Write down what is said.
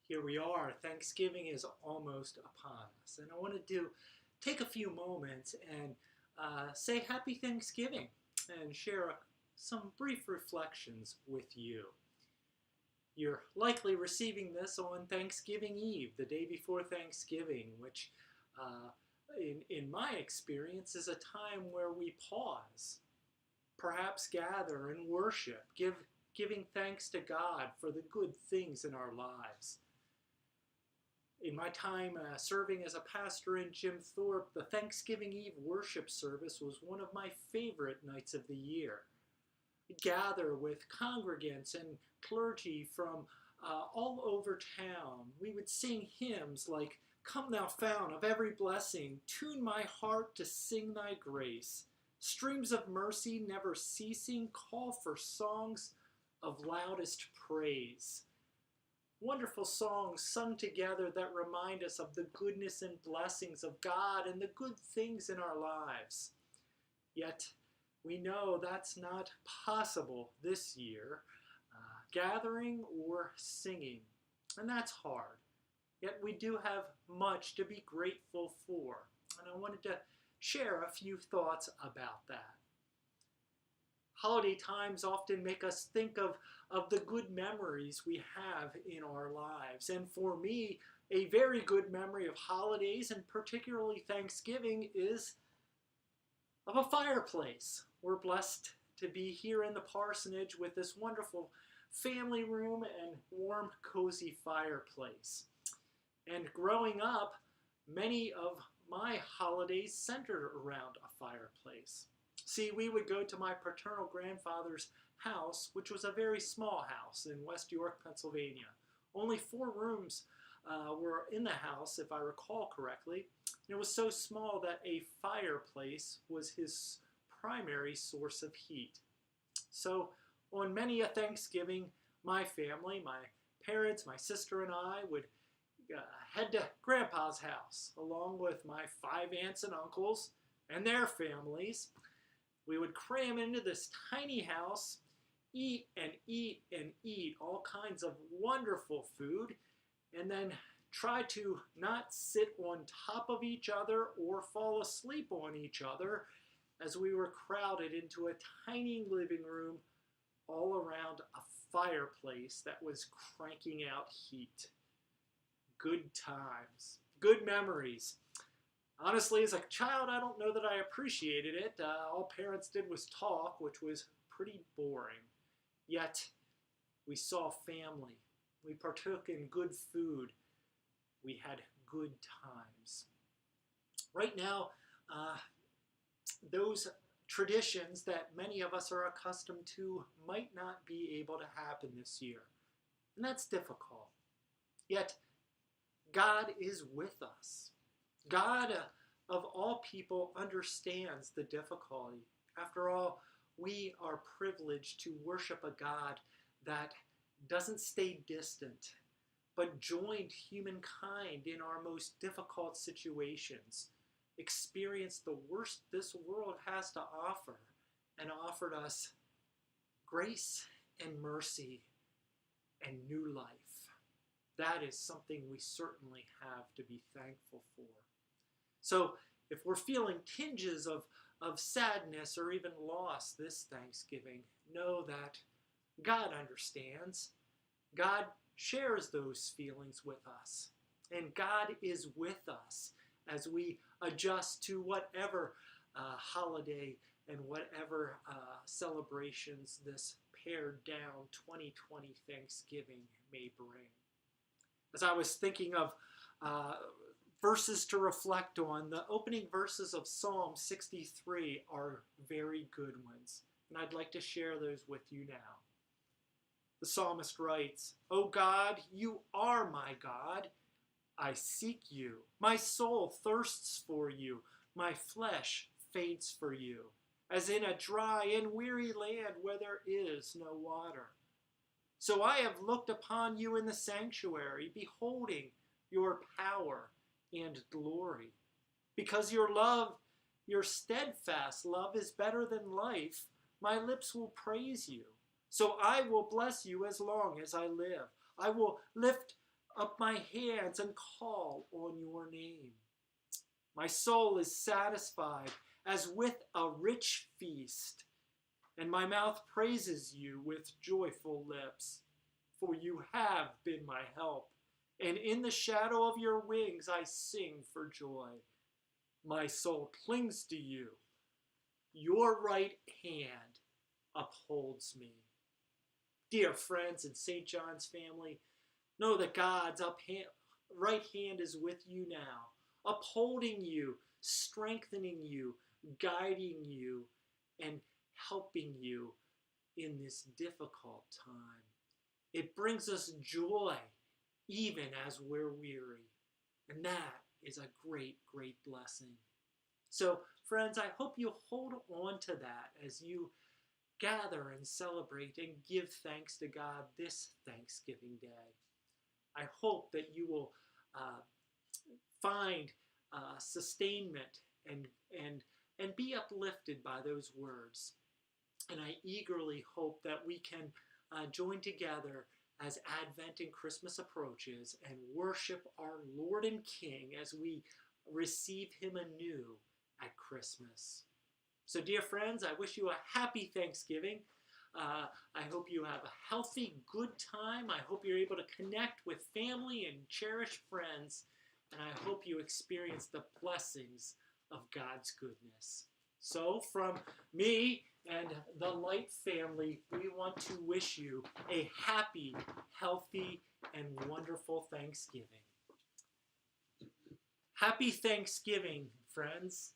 Here we are. Thanksgiving is almost upon us. And I wanted to take a few moments and say happy Thanksgiving and share some brief reflections with you. You're likely receiving this on Thanksgiving Eve, the day before Thanksgiving, which in my experience is a time where we pause, perhaps gather and worship, giving thanks to God for the good things in our lives. In my time serving as a pastor in Jim Thorpe, the Thanksgiving Eve worship service was one of my favorite nights of the year. We'd gather with congregants and clergy from all over town. We would sing hymns like, "Come thou fount of every blessing, tune my heart to sing thy grace. Streams of mercy never ceasing, call for songs of loudest praise." Wonderful songs sung together that remind us of the goodness and blessings of God and the good things in our lives. Yet, we know that's not possible this year, gathering or singing, and that's hard. Yet we do have much to be grateful for, and I wanted to share a few thoughts about that. Holiday times often make us think of the good memories we have in our lives. And for me, a very good memory of holidays, and particularly Thanksgiving, is of a fireplace. We're blessed to be here in the parsonage with this wonderful family room and warm, cozy fireplace. And growing up, many of my holidays centered around a fireplace. See, we would go to my paternal grandfather's house, which was a very small house in West York, Pennsylvania. Only 4 rooms were in the house, if I recall correctly. It was so small that a fireplace was his primary source of heat. So on many a Thanksgiving, my family, my parents, my sister and I would head to Grandpa's house, along with my 5 aunts and uncles and their families. We would cram into this tiny house, eat and eat and eat all kinds of wonderful food, and then try to not sit on top of each other or fall asleep on each other as we were crowded into a tiny living room all around a fireplace that was cranking out heat. Good times, good memories. Honestly, as a child, I don't know that I appreciated it. All parents did was talk, which was pretty boring. Yet, we saw family. We partook in good food. We had good times. Right now, those traditions that many of us are accustomed to might not be able to happen this year. And that's difficult. Yet, God is with us. God, of all people, understands the difficulty. After all, we are privileged to worship a God that doesn't stay distant, but joined humankind in our most difficult situations, experienced the worst this world has to offer, and offered us grace and mercy and new life. That is something we certainly have to be thankful for. So if we're feeling tinges of sadness or even loss this Thanksgiving, know that God understands. God shares those feelings with us. And God is with us as we adjust to whatever holiday and whatever celebrations this pared down 2020 Thanksgiving may bring. As I was thinking of verses to reflect on, the opening verses of Psalm 63 are very good ones, and I'd like to share those with you now. The psalmist writes, "O God, you are my God. I seek you. My soul thirsts for you. My flesh faints for you, as in a dry and weary land where there is no water. So I have looked upon you in the sanctuary, beholding your power and glory. Because your love, your steadfast love, is better than life, my lips will praise you. So I will bless you as long as I live. I will lift up my hands and call on your name. My soul is satisfied as with a rich feast, and my mouth praises you with joyful lips. For you have been my help, and in the shadow of your wings I sing for joy. My soul clings to you. Your right hand upholds me. Dear friends in St. John's family, know that God's right hand is with you now, upholding you, strengthening you, guiding you, and helping you in this difficult time. It brings us joy even as we're weary. And that is a great, great blessing. So, friends, I hope you hold on to that as you gather and celebrate and give thanks to God this Thanksgiving Day. I hope that you will find sustainment and be uplifted by those words. And I eagerly hope that we can join together as Advent and Christmas approaches and worship our Lord and King as we receive him anew at Christmas. So, dear friends, I wish you a happy Thanksgiving. I hope you have a healthy, good time. I hope you're able to connect with family and cherished friends. And I hope you experience the blessings of God's goodness. So, from me and the Light family, we want to wish you a happy, healthy, and wonderful Thanksgiving. Happy Thanksgiving, friends.